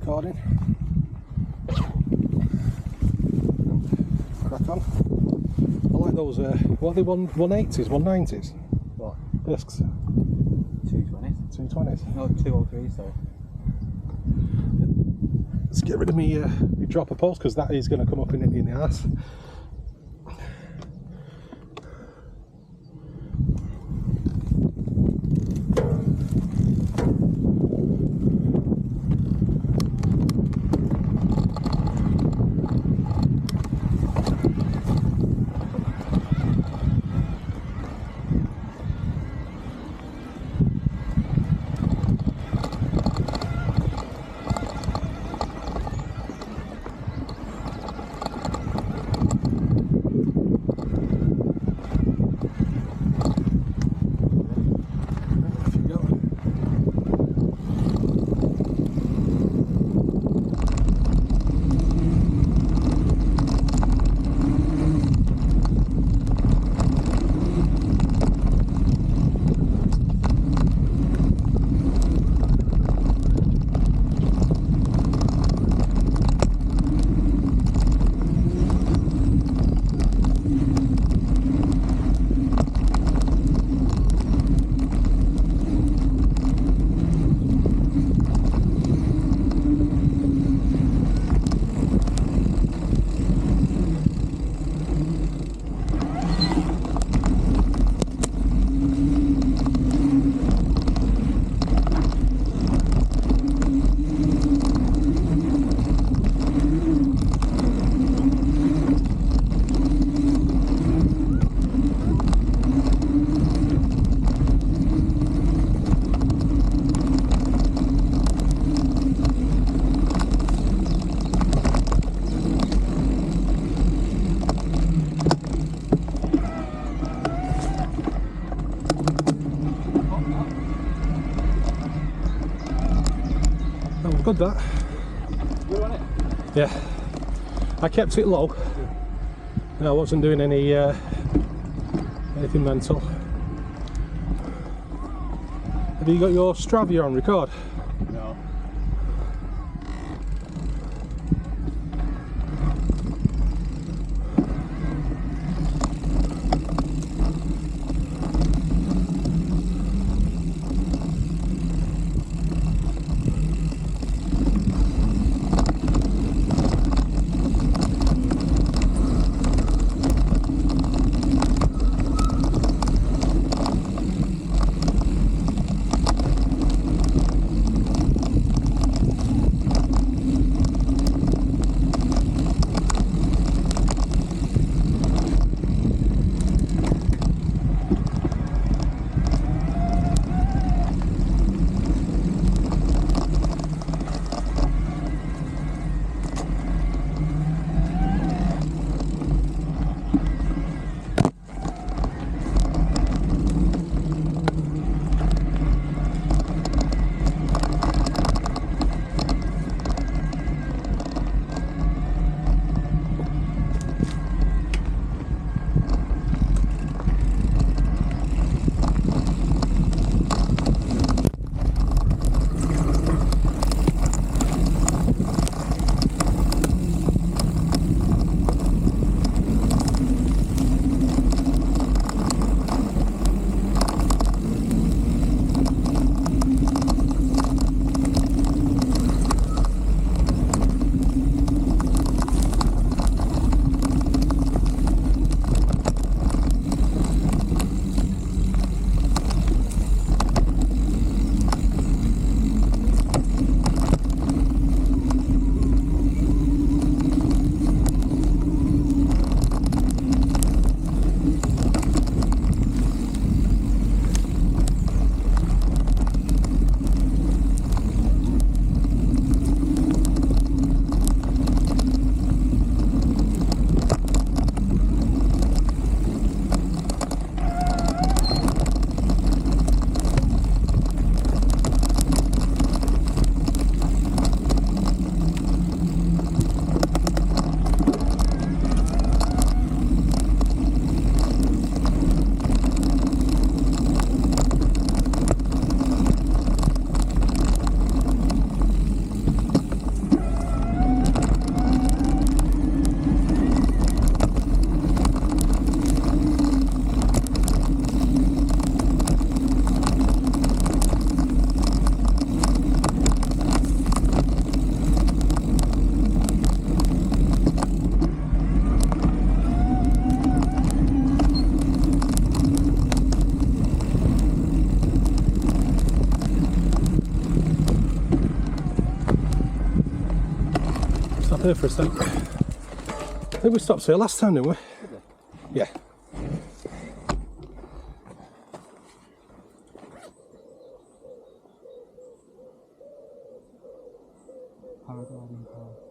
recording. Crack on. I like those, what are they, 180s, 190s? What? Discs? 220s. 220s? No, 203, sorry. Let's get rid of me dropper post, because that is going to come up in the arse. Good that. Good on it? Yeah. I kept it low. And I wasn't doing any anything mental. Have you got your Stravia on record? No. Stop here for a sec. I think we stopped here last time, didn't we? Yeah. Paragliding path.